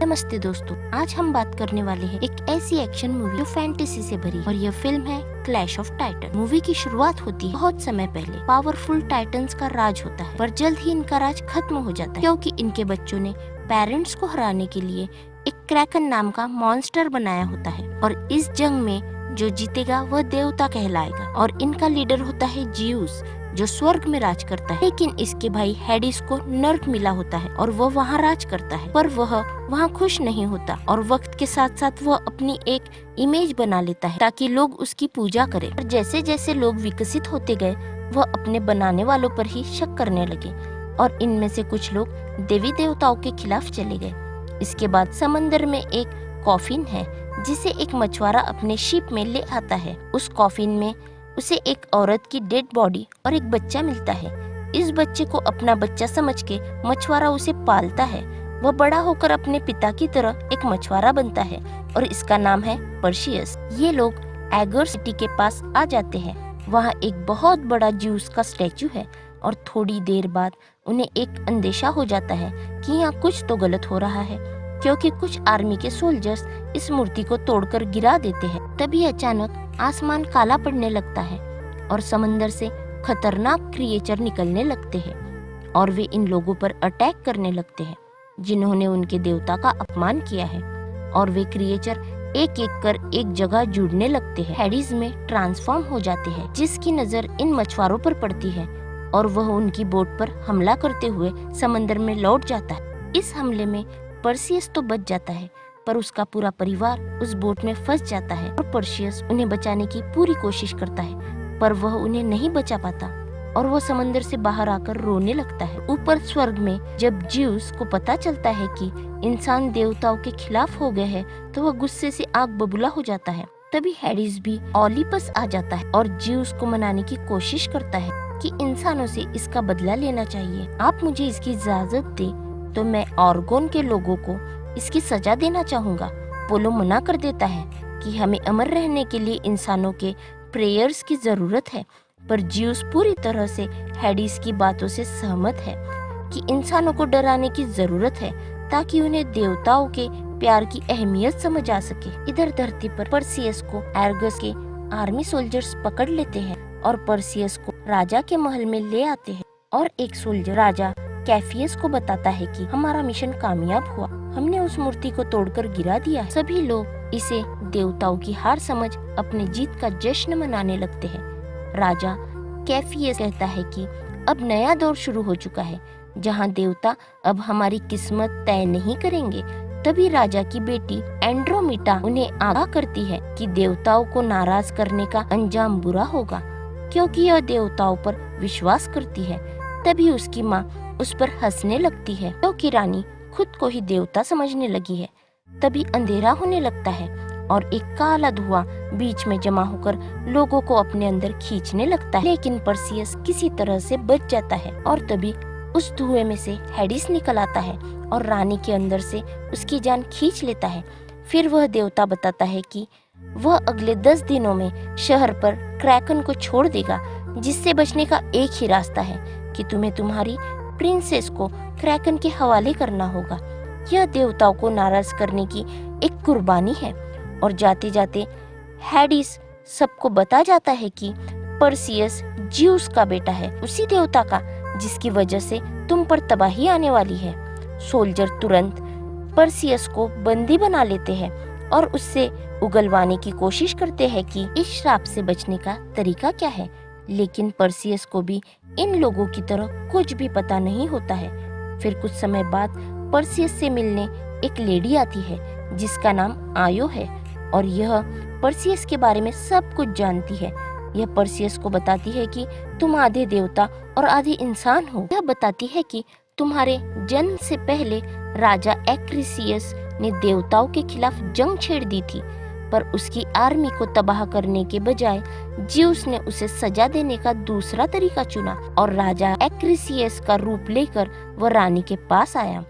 नमस्ते दोस्तों, आज हम बात करने वाले हैं एक ऐसी एक्शन मूवी जो फैंटेसी से भरी और यह फिल्म है क्लैश ऑफ टाइटन। मूवी की शुरुआत होती है बहुत समय पहले। पावरफुल टाइटन्स का राज होता है, पर जल्द ही इनका राज खत्म हो जाता है क्योंकि इनके बच्चों ने पेरेंट्स को हराने के लिए एक क्रैकन नाम का मॉन्स्टर बनाया होता है और इस जंग में जो जीतेगा वह देवता कहलाएगा और इनका लीडर होता है जियूस जो स्वर्ग में राज करता है। लेकिन इसके भाई हेडिस को नर्क मिला होता है और वह वहाँ राज करता है, पर वह वहाँ खुश नहीं होता और वक्त के साथ साथ वह अपनी एक इमेज बना लेता है ताकि लोग उसकी पूजा करें। और जैसे जैसे लोग विकसित होते गए वह अपने बनाने वालों पर ही शक करने लगे और इनमें से कुछ लोग देवी देवताओं के खिलाफ चले गए। इसके बाद समंदर में एक कॉफिन है जिसे एक मछुआरा अपने शिप में ले आता है। उस कॉफिन में उसे एक औरत की डेड बॉडी और एक बच्चा मिलता है। इस बच्चे को अपना बच्चा समझ के मछुआरा उसे पालता है। वह बड़ा होकर अपने पिता की तरह एक मछुआरा बनता है और इसका नाम है पर्शियस। ये लोग एगर सिटी के पास आ जाते हैं। वहाँ एक बहुत बड़ा ज्यूस का स्टैचू है और थोड़ी देर बाद उन्हें एक अंदेशा हो जाता है कि यहाँ कुछ तो गलत हो रहा है क्योंकि कुछ आर्मी के सोल्जर्स इस मूर्ति को तोड़कर गिरा देते हैं। तभी अचानक आसमान काला पड़ने लगता है और समंदर से खतरनाक क्रिएचर निकलने लगते हैं और वे इन लोगों पर अटैक करने लगते हैं जिन्होंने उनके देवता का अपमान किया है और वे क्रिएचर एक एक कर एक जगह जुड़ने लगते हैं। हेडिस में ट्रांसफॉर्म हो जाते हैं जिसकी नजर इन मछुआरों पर पड़ती है और वह उनकी बोट पर हमला करते हुए समंदर में लौट जाता है। इस हमले में पर्सियस तो बच जाता है पर उसका पूरा परिवार उस बोट में फंस जाता है और पर्सियस उन्हें बचाने की पूरी कोशिश करता है पर वह उन्हें नहीं बचा पाता और वह समंदर से बाहर आकर रोने लगता है। ऊपर स्वर्ग में जब ज्यूस को पता चलता है कि इंसान देवताओं के खिलाफ हो गए हैं तो वह गुस्से से आग बबूला हो जाता है। तभी हेडिस भी ओलिपस आ जाता है और ज्यूस को मनाने की कोशिश करता है कि इंसानों से इसका बदला लेना चाहिए। आप मुझे इसकी इजाजत दे तो मैं ऑर्गोन के लोगों को इसकी सजा देना चाहूँगा। पोलो मना कर देता है कि हमें अमर रहने के लिए इंसानों के प्रेयर्स की जरूरत है, पर ज्यूस पूरी तरह से हेडिस की बातों से सहमत है कि इंसानों को डराने की जरूरत है ताकि उन्हें देवताओं के प्यार की अहमियत समझ आ सके। इधर धरती पर पर्सियस को एर्गस के आर्मी सोल्जर्स पकड़ लेते हैं और पर्सियस को राजा के महल में ले आते हैं और एक सोल्जर राजा कैफियस को बताता है कि हमारा मिशन कामयाब हुआ, हमने उस मूर्ति को तोड़कर गिरा दिया है। सभी लोग इसे देवताओं की हार समझ अपने जीत का जश्न मनाने लगते हैं। राजा कैफियस कहता है कि अब नया दौर शुरू हो चुका है जहां देवता अब हमारी किस्मत तय नहीं करेंगे। तभी राजा की बेटी एंड्रोमिटा उन्हें आगाह करती है कि देवताओं को नाराज करने का अंजाम बुरा होगा क्योंकि यह देवताओं पर विश्वास करती है। तभी उसकी माँ उस पर हंसने लगती है क्योंकि रानी खुद को ही देवता समझने लगी है। तभी अंधेरा होने लगता है और एक काला धुआं बीच में जमा होकर लोगों को अपने अंदर खींचने लगता है, लेकिन पर्सियस किसी तरह से बच जाता है और तभी उस धुएं में से हेडिस निकल आता है और रानी के अंदर से उसकी जान खींच लेता है। फिर वह देवता बताता है कि वह अगले 10 दिनों में शहर पर क्रैकन को छोड़ देगा, जिससे बचने का एक ही रास्ता है कि तुम्हें तुम्हारी प्रिंसेस को क्रैकन के हवाले करना होगा। यह देवताओं को नाराज करने की एक कुर्बानी है और जाते जाते हेडिस सबको बता जाता है कि पर्सियस ज्यूस का बेटा है, उसी देवता का जिसकी वजह से तुम पर तबाही आने वाली है। सोल्जर तुरंत पर्सियस को बंदी बना लेते हैं और उससे उगलवाने की कोशिश करते हैं कि इस श्राप से बचने का तरीका क्या है, लेकिन पर्सियस को भी इन लोगों की तरह कुछ भी पता नहीं होता है। फिर कुछ समय बाद पर्सियस से मिलने एक लेडी आती है जिसका नाम आयो है और यह पर्सियस के बारे में सब कुछ जानती है। यह पर्सियस को बताती है कि तुम आधे देवता और आधे इंसान हो। यह बताती है कि तुम्हारे जन्म से पहले राजा एक्रिसियस ने देवताओं के खिलाफ जंग छेड़ दी थी, पर उसकी आर्मी को तबाह करने के बजाय ज्यूस ने उसे सजा देने का दूसरा तरीका चुना और राजा एक्रिसियस का रूप लेकर वह रानी के पास आया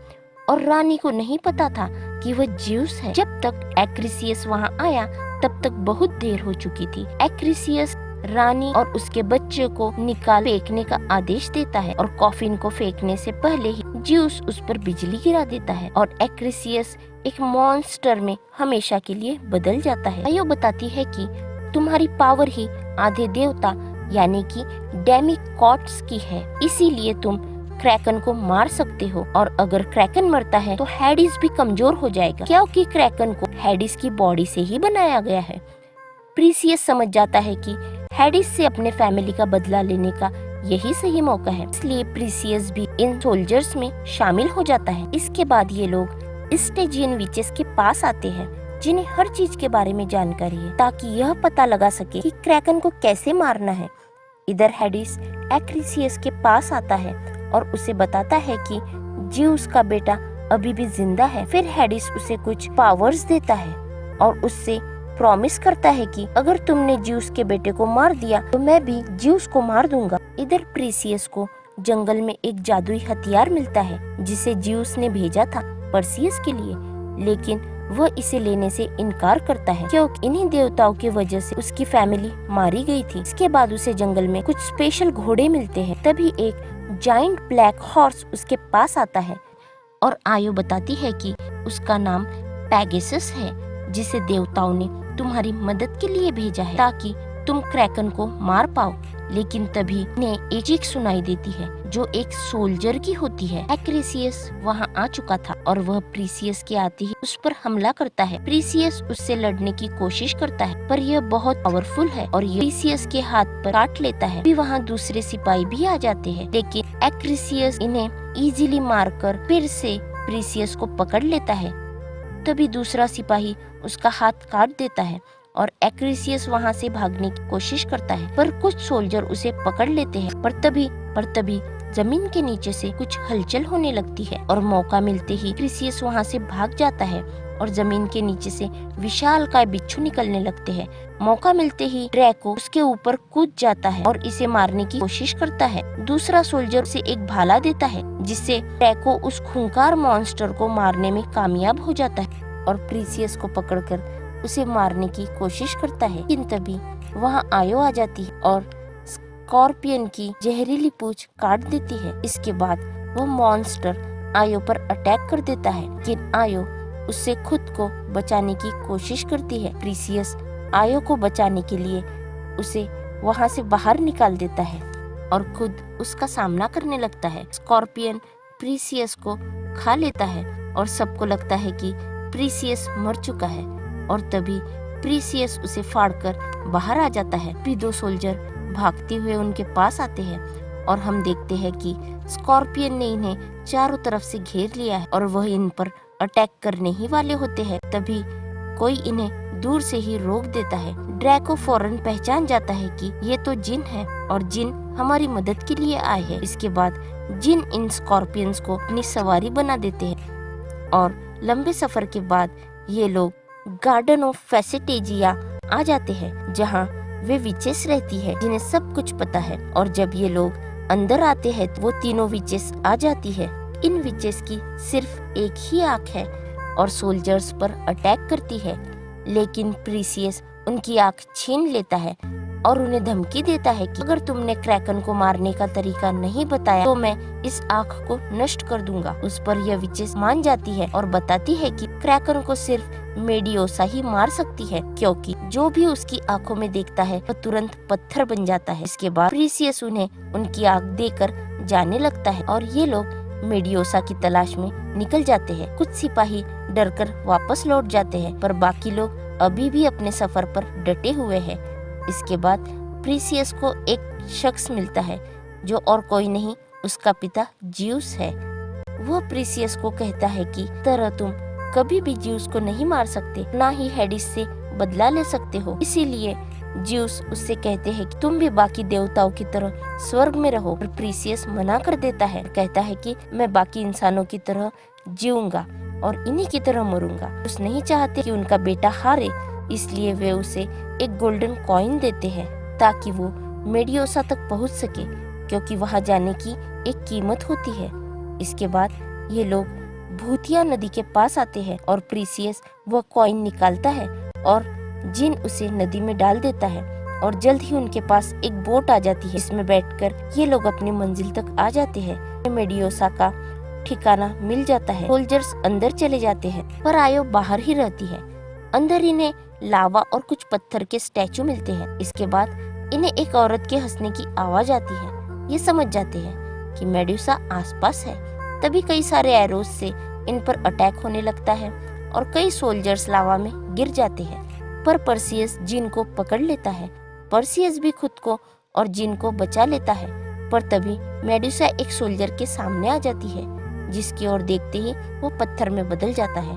और रानी को नहीं पता था कि वह ज्यूस है। जब तक एक्रिसियस वहां आया तब तक बहुत देर हो चुकी थी। एक्रिसियस रानी और उसके बच्चे को निकाल फेंकने का आदेश देता है और कॉफिन को फेंकने से पहले ही ज्यूस उस पर बिजली गिरा देता है और एक्रिसियस एक मॉन्स्टर में हमेशा के लिए बदल जाता है। आयो बताती है कि तुम्हारी पावर ही आधे देवता यानी कि डेमिगॉड्स की है, इसीलिए तुम क्रैकन को मार सकते हो और अगर क्रैकन मरता है तो हैडिस भी कमजोर हो जाएगा क्योंकि क्रैकन को हैडिस की बॉडी से ही बनाया गया है। प्रीसियस समझ जाता है कि हैडिस से अपने फैमिली का बदला लेने का यही सही मौका है, इसलिए प्रीसियस भी इन सोल्जर्स में शामिल हो जाता है। इसके बाद ये लोग स्टेजियन विचेस के पास आते हैं जिन्हें हर चीज के बारे में जानकारी है ताकि यह पता लगा सके कि क्रैकन को कैसे मारना है। इधर हैडिस एक्रिसियस के पास आता है और उसे बताता है कि ज्यूस का बेटा अभी भी जिंदा है। फिर हैडिस उसे कुछ पावर्स देता है और उससे प्रॉमिस करता है कि अगर तुमने ज्यूस के बेटे को मार दिया तो मैं भी ज्यूस को मार दूंगा। इधर प्रीसियस को जंगल में एक जादुई हथियार मिलता है जिसे ज्यूस ने भेजा था परसियस के लिए, लेकिन वह इसे लेने से इनकार करता है क्योंकि इन्हीं देवताओं की वजह से उसकी फैमिली मारी गई थी। इसके बाद उसे जंगल में कुछ स्पेशल घोड़े मिलते हैं। तभी एक जाइंट ब्लैक हॉर्स उसके पास आता है और आयो बताती है कि उसका नाम पैगेसस है जिसे देवताओं ने तुम्हारी मदद के लिए भेजा है ताकि तुम क्रैकन को मार पाओ। लेकिन तभी ने एक चीख सुनाई देती है जो एक सोल्जर की होती है। एक्रिसियस वहां आ चुका था और वह प्रीसियस के आते ही उस पर हमला करता है। प्रीसियस उससे लड़ने की कोशिश करता है पर यह बहुत पावरफुल है और यह प्रीसियस के हाथ पर काट लेता है। भी वहाँ दूसरे सिपाही भी आ जाते हैं लेकिन एक्रिसियस इन्हें इजीली मारकर फिर से प्रीसियस को पकड़ लेता है। तभी दूसरा सिपाही उसका हाथ काट देता है और एक्रिसियस वहां से भागने की कोशिश करता है पर कुछ सोल्जर उसे पकड़ लेते हैं। पर तभी जमीन के नीचे से कुछ हलचल होने लगती है और मौका मिलते ही एक्रिसियस वहां से भाग जाता है और जमीन के नीचे से विशालकाय बिच्छू निकलने लगते हैं। मौका मिलते ही ड्रैको उसके ऊपर कूद जाता है और इसे मारने की कोशिश करता है। दूसरा सोल्जर उसे एक भाला देता है जिससे ड्रैको उस खूंखार मॉन्स्टर को मारने में कामयाब हो जाता है और प्रीसियस को पकड़कर उसे मारने की कोशिश करता है। लेकिन तभी वहाँ आयो आ जाती है और स्कॉर्पियन की जहरीली पूंछ काट देती है। इसके बाद वो मॉन्स्टर आयो पर अटैक कर देता है लेकिन आयो उससे खुद को बचाने की कोशिश करती है। प्रीसियस आयो को बचाने के लिए उसे वहाँ से बाहर निकाल देता है और खुद उसका सामना करने लगता है। स्कॉर्पियन प्रीसियस को खा लेता है और सबको लगता है कि प्रीसियस मर चुका है और तभी प्रीसियस उसे फाड़कर बाहर आ जाता है। फिर दो सोल्जर भागते हुए उनके पास आते हैं और हम देखते हैं कि स्कॉर्पियन ने इन्हें चारों तरफ से घेर लिया है और वह इन पर अटैक करने ही वाले होते हैं। तभी कोई इन्हें दूर से ही रोक देता है। ड्रैको फौरन पहचान जाता है कि ये तो जिन है और जिन हमारी मदद के लिए आए हैं। इसके बाद जिन इन स्कॉर्पियंस को अपनी सवारी बना देते हैं और लंबे सफर के बाद ये लोग गार्डन ऑफ फेसिटेजिया आ जाते हैं जहाँ वे विचेस रहती है जिन्हें सब कुछ पता है। और जब ये लोग अंदर आते हैं वो तीनों विचेस आ जाती है। इन विचेस की सिर्फ एक ही आँख है और सोल्जर्स पर अटैक करती है लेकिन प्रीसियस उनकी आँख छीन लेता है और उन्हें धमकी देता है कि अगर तुमने क्रैकन को मारने का तरीका नहीं बताया तो मैं इस आँख को नष्ट कर दूंगा। उस पर यह विचेस मान जाती है और बताती है कि क्रैकन को सिर्फ मेडियोसा ही मार सकती है क्योंकि जो भी उसकी आंखों में देखता है वह तुरंत पत्थर बन जाता है। इसके बाद प्रीसियस उन्हें उनकी आँख देकर जाने लगता है और ये लोग मेडियोसा की तलाश में निकल जाते हैं। कुछ सिपाही डरकर वापस लौट जाते हैं पर बाकी लोग अभी भी अपने सफर पर डटे हुए हैं। इसके बाद प्रीसियस को एक शख्स मिलता है जो और कोई नहीं उसका पिता ज्यूस है। वह प्रीसियस को कहता है कि तरह तुम कभी भी ज्यूस को नहीं मार सकते, ना ही हैडिस से बदला ले सकते हो। इसीलिए ज्यूस उससे कहते हैं कि तुम भी बाकी देवताओं की तरह स्वर्ग में रहो। और प्रीसियस मना कर देता है, कहता है कि मैं बाकी इंसानों की तरह जीऊंगा और इन्हीं की तरह मरूंगा। उस नहीं चाहते कि उनका बेटा हारे, इसलिए वे उसे एक गोल्डन कॉइन देते हैं ताकि वो मेडियोसा तक पहुंच सके क्योंकि वहां जाने की एक कीमत होती है। इसके बाद ये लोग भूतिया नदी के पास आते हैं और प्रीसियस वह कॉइन निकालता है और जिन उसे नदी में डाल देता है और जल्द ही उनके पास एक बोट आ जाती है जिसमें बैठकर ये लोग अपनी मंजिल तक आ जाते हैं। मेड्यूसा का ठिकाना मिल जाता है। सोल्जर्स अंदर चले जाते हैं पर आयो बाहर ही रहती है। अंदर इन्हें लावा और कुछ पत्थर के स्टैचू मिलते हैं। इसके बाद इन्हें एक औरत के हंसने की आवाज आती है। ये समझ जाते हैं कि मेड्यूसा आसपास है। तभी कई सारे एरोस से इन पर अटैक होने लगता है और कई सोल्जर्स लावा में गिर जाते हैं। पर पर्सियस जिन को पकड़ लेता है। पर्सियस भी खुद को और जिन को बचा लेता है। पर तभी मेड्यूसा एक सोल्जर के सामने आ जाती है जिसकी ओर देखते ही वो पत्थर में बदल जाता है।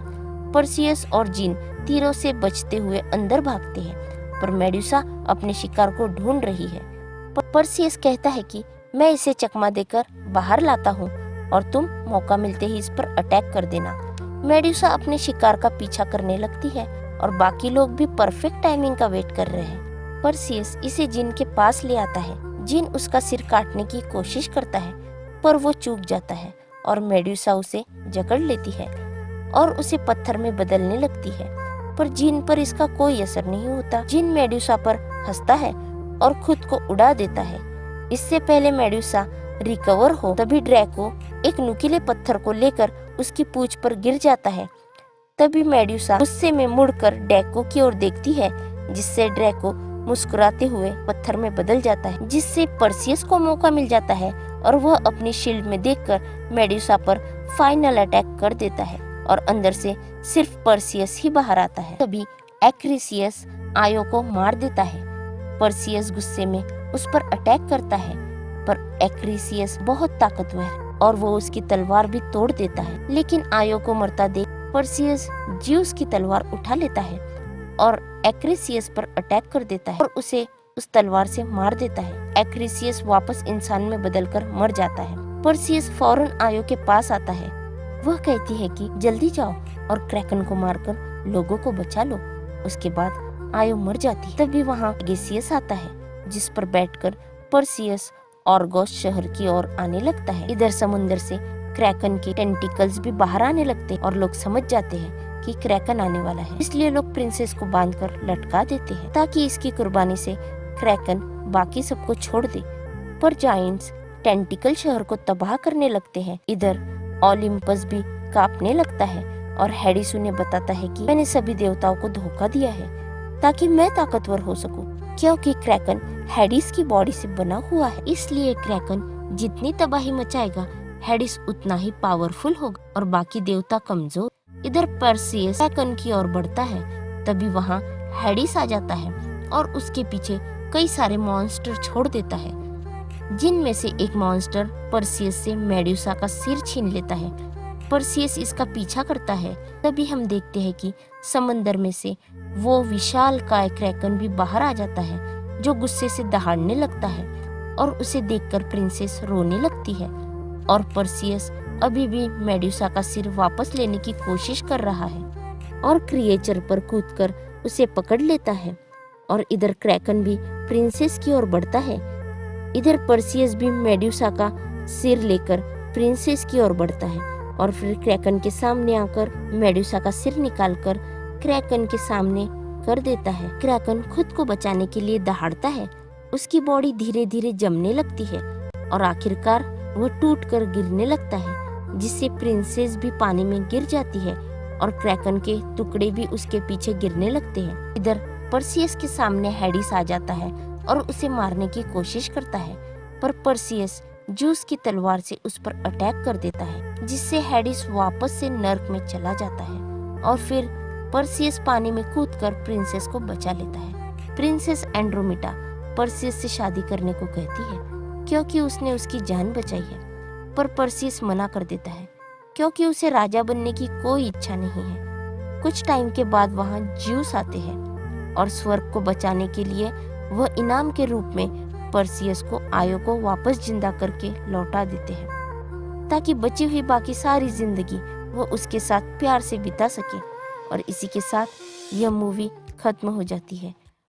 पर्सियस और जिन तीरों से बचते हुए अंदर भागते हैं पर मेड्यूसा अपने शिकार को ढूंढ रही है। पर्सियस कहता है कि मैं इसे चकमा देकर बाहर लाता हूँ और तुम मौका मिलते ही इस पर अटैक कर देना। मेड्यूसा अपने शिकार का पीछा करने लगती है और बाकी लोग भी परफेक्ट टाइमिंग का वेट कर रहे हैं। पर्सियस इसे जिन के पास ले आता है। जिन उसका सिर काटने की कोशिश करता है पर वो चूक जाता है और मेड्यूसा उसे जकड़ लेती है और उसे पत्थर में बदलने लगती है। पर जिन पर इसका कोई असर नहीं होता। जिन मेड्यूसा पर हंसता है और खुद को उड़ा देता है। इससे पहले मेड्यूसा रिकवर हो तभी ड्रैको एक नुकीले पत्थर को लेकर उसकी पूंछ पर गिर जाता है। तभी मेड्यूसा गुस्से में मुड़कर ड्रैको की ओर देखती है जिससे ड्रैको मुस्कुराते हुए पत्थर में बदल जाता है, जिससे पर्सियस को मौका मिल जाता है और वह अपनी शील्ड में देखकर मेड्यूसा पर फाइनल अटैक कर देता है और अंदर से सिर्फ पर्सियस ही बाहर आता है। तभी एक्रिसियस आयो को मार देता है। पर्सियस गुस्से में उस पर अटैक करता है पर एक्रिसियस बहुत ताकतवर है और वो उसकी तलवार भी तोड़ देता है। लेकिन आयो को मरता देख पर्सियस ज्यूस की तलवार उठा लेता है और एक्रिसियस पर अटैक कर देता है और उसे उस तलवार से मार देता है। एक्रिसियस वापस इंसान में बदलकर मर जाता है। पर्सियस फौरन आयो के पास आता है। वह कहती है कि जल्दी जाओ और क्रैकन को मारकर लोगों को बचा लो। उसके बाद आयो मर जाती है। तभी वहाँ गेसियस आता है जिस पर बैठकर पर्सियस ऑर्गोस शहर की ओर आने लगता है। इधर समुद्र से क्रैकन के टेंटिकल्स भी बाहर आने लगते हैं और लोग समझ जाते हैं कि क्रैकन आने वाला है। इसलिए लोग प्रिंसेस को बांधकर लटका देते हैं ताकि इसकी कुर्बानी से क्रैकन बाकी सबको छोड़ दे। पर जायंट्स टेंटिकल शहर को तबाह करने लगते हैं। इधर ओलिम्पस भी कांपने लगता है और हेडिस उन्हें बताता है कि मैंने सभी देवताओं को धोखा दिया है ताकि मैं ताकतवर हो सकूं, क्योंकि क्रैकन हेडिस की बॉडी से बना हुआ है। इसलिए क्रैकन जितनी तबाही मचाएगा हेडिस उतना ही पावरफुल होगा और बाकी देवता कमजोर। इधर पर्सियस क्रैकन की ओर बढ़ता है। तभी वहाँ हेडिस आ जाता है और उसके पीछे कई सारे मॉन्स्टर छोड़ देता है, जिनमें से एक मॉन्स्टर पर्सियस से मेड्यूसा का सिर छीन लेता है। पर्सियस इसका पीछा करता है। तभी हम देखते हैं कि समंदर में से वो विशाल काय क्रैकन भी बाहर आ जाता है जो गुस्से से दहाड़ने लगता है और उसे देखकर प्रिंसेस रोने लगती है और पर्सियस अभी भी मेड्यूसा का सिर वापस लेने की कोशिश कर रहा है और क्रिएचर पर कूदकर उसे पकड़ लेता है। और इधर क्रैकन भी प्रिंसेस की ओर बढ़ता है। इधर पर्सियस भी मेड्यूसा का सिर लेकर प्रिंसेस की ओर बढ़ता है और फिर क्रैकन के सामने आकर मेड्यूसा का सिर निकालकर क्रैकन के सामने कर देता है। क्रैकन खुद को बचाने के लिए दहाड़ता है। उसकी बॉडी धीरे धीरे जमने लगती है और आखिरकार वह टूटकर गिरने लगता है, जिससे प्रिंसेस भी पानी में गिर जाती है और क्रैकन के टुकड़े भी उसके पीछे गिरने लगते हैं। इधर पर्सियस के सामने हेडिस आ जाता है और उसे मारने की कोशिश करता है, पर पर्सियस जूस की तलवार से उस पर अटैक कर देता है, जिससे हेडिस वापस से नर्क में चला जाता है और फिर पर्सियस पानी में कूदकर प्रिंसेस को बचा लेता है। प्रिंसेस एंड्रोमेडा पर्सियस से शादी करने को कहती है क्योंकि उसने उसकी जान बचाई है, पर पर्सियस मना कर देता है क्योंकि उसे राजा बनने की कोई इच्छा नहीं है। कुछ टाइम के बाद वहाँ ज्यूस आते हैं और स्वर्ग को बचाने के लिए वह इनाम के रूप में पर्सियस को आयो को वापस जिंदा करके लौटा देते हैं ताकि बची हुई बाकी सारी जिंदगी वह उसके साथ प्यार से बिता सके। और इसी के साथ यह मूवी खत्म हो जाती है।